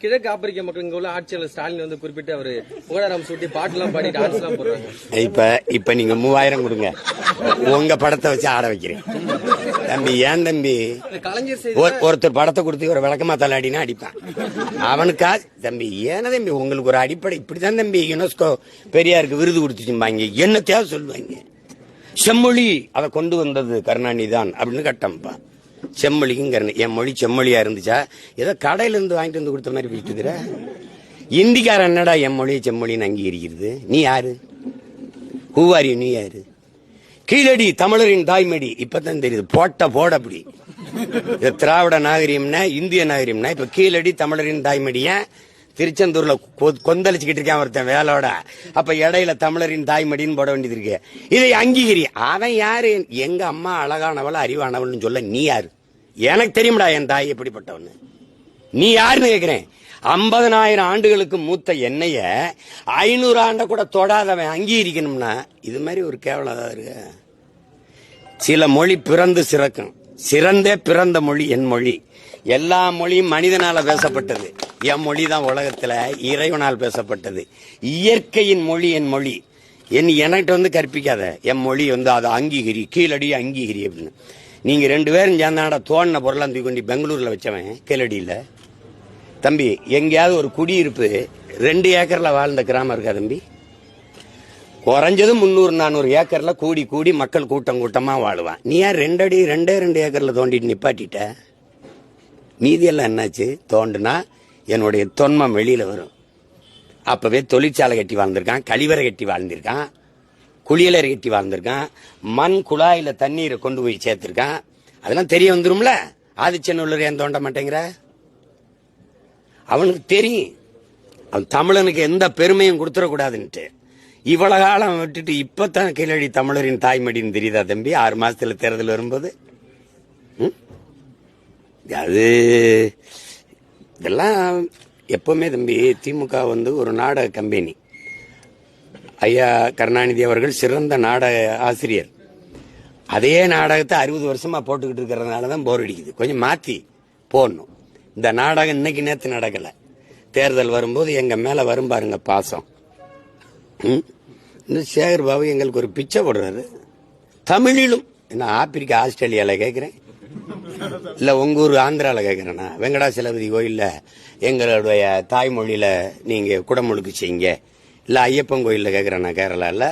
கிழக்கு ஆப்பிரிக்க மக்கள் இங்க உள்ள ஆட்சியாளர் ஸ்டாலின் வந்து குறிப்பிட்டு அவரு புகழாரம் சூட்டி பாட்டு எல்லாம் பாடி டான்ஸ் எல்லாம் போடுறாங்க. இப்ப நீங்க 3000 கொடுங்க, உங்க படத்தை வச்சு ஆட வைக்கிறேன் தம்பி. ஏன் தம்பி, ஒருத்தர் படத்தை கொடுத்து ஒரு விளக்கமா தள்ளாடினா அடிப்பான் அவனுக்கா தம்பி? ஏன தம்பி, உங்களுக்கு ஒரு அடிப்படை இப்படிதான் தம்பி. யுனெஸ்கோ பெரியாருக்கு விருது கொடுத்துச்சுப்பாங்க, என்ன தேவை சொல்லுவாங்க. செம்மொழி அதை கொண்டு வந்தது கருணாநிதி தான் அப்படின்னு கட்டம்பா. செம்மொழிக்கும் என் மொழி செம்மொழியா இருந்துச்சா? ஏதோ கடையில இருந்து வாங்கிட்டு வந்து கொடுத்த மாதிரி போயிட்டு இந்திக்காரன் என்னடா என் மொழியை செம்மொழின்னு அங்கீகரிக்கிறது? நீ யாரு? ஹூவாரி, நீ யாரு? கீழடி தமிழரின் தாய்மடி இப்பதான் தெரியுது. போட அப்படி திராவிட நாகரிகம்னா இந்திய நாகரிகம்னா இப்ப கீழடி தமிழரின் தாய்மடிய திருச்செந்தூர்ல கொந்தளிச்சுக்கிட்டு இருக்கான் ஒருத்தன் வேலோட. அப்ப இடையில தமிழரின் தாய்மடின்னு போட வேண்டியது இருக்கு. இதை அங்கீகரி. அவன் யாரு? எங்க அம்மா அழகானவள் அறிவானவள்னு சொல்ல நீ யாரு? எனக்கு தெரியும்டா என் தாய் எப்படிப்பட்டவன்னு. நீ யாருன்னு கேக்குறேன். 50,000 ஆண்டுகளுக்கு மூத்த எண்ணெய 500 ஆண்ட கூட தொடாதவன் அங்கீகரிக்கணும்னா இது மாதிரி ஒரு கேவலம் இருக்கு. சில மொழி பிறந்து சிறக்கும். சிறந்தே பிறந்த மொழி என் மொழி. எல்லா மொழியும் மனிதனால பேசப்பட்டது. என் மொழி தான் உலகத்துல இறைவனால் பேசப்பட்டது. இயற்கையின் மொழி என் மொழி. என்கிட்ட வந்து கற்பிக்காத. என் மொழி வந்து அதை அங்கீகரி, கீழடி அங்கீகரி அப்படின்னு. நீங்க 2 பேரும் சேர்ந்தாடா தோணின பொருளாம் தூக்கி கொண்டு பெங்களூர்ல வச்சவன் கீழடியில. தம்பி, எங்கேயாவது ஒரு குடியிருப்பு 2 ஏக்கர்ல வாழ்ந்த கிராமம் இருக்கா தம்பி? குறைஞ்சது 300-400 ஏக்கர்ல கூடி மக்கள் கூட்டமா வாழுவான். நீ யார் 2 ஏக்கர்ல தோண்டிட்டு நிப்பாட்டிட்ட? மீதியெல்லாம் என்னாச்சு? தோண்டுனா என்னுடைய தொன்மம் வெளியில வரும். அப்பவே தொழிற்சாலை கட்டி வாழ்ந்திருக்கான், கழிவறை கட்டி வாழ்ந்திருக்கான், குளியலறை கட்டி வாழ்ந்திருக்கான், மண் குழாயில தண்ணீரை கொண்டு போய் சேர்த்திருக்கான். அதெல்லாம் தெரிய வந்துரும்ல. ஆதிச்சநல்லூர் ஏன் தோண்ட மாட்டேங்கிற? அவனுக்கு தெரியும் அவன் தமிழனுக்கு எந்த பெருமையும் கொடுத்துடக்கூடாதுன்ட்டு. இவ்வளவு காலம் விட்டுட்டு இப்பதான் கீழடி தமிழரின் தாய்மடின்னு தெரியுதா தம்பி? 6 மாசத்துல தேர்தல் வரும்போது அது இதெல்லாம் எப்பவுமே தம்பி. திமுக வந்து ஒரு நாடக கம்பெனி. ஐயா கருணாநிதி அவர்கள் சிறந்த நாடக ஆசிரியர். அதே நாடகத்தை 60 வருஷமா போட்டுக்கிட்டு இருக்கிறதுனாலதான் போர் அடிக்குது. கொஞ்சம் மாத்தி போடணும். இந்த நாடகம் இன்னைக்கு நேத்து நடக்கல. தேர்தல் வரும்போது எங்க மேல வரும் பாருங்க பாசம். சேகர் பாபு எங்களுக்கு ஒரு பிச்சை போடுறாரு தமிழிலும். என்ன ஆப்பிரிக்கா ஆஸ்திரேலியால கேட்கிறேன், இல்ல உங்க ஊர் ஆந்திரால கேட்கிறேன்னா வெங்கடாசலபதி கோயில்ல எங்களுடைய தாய்மொழியில நீங்க குடமுழுக்கு செய்யுங்க, இல்ல ஐயப்பன் கோயில்ல கேட்கிறேன்னா கேரளால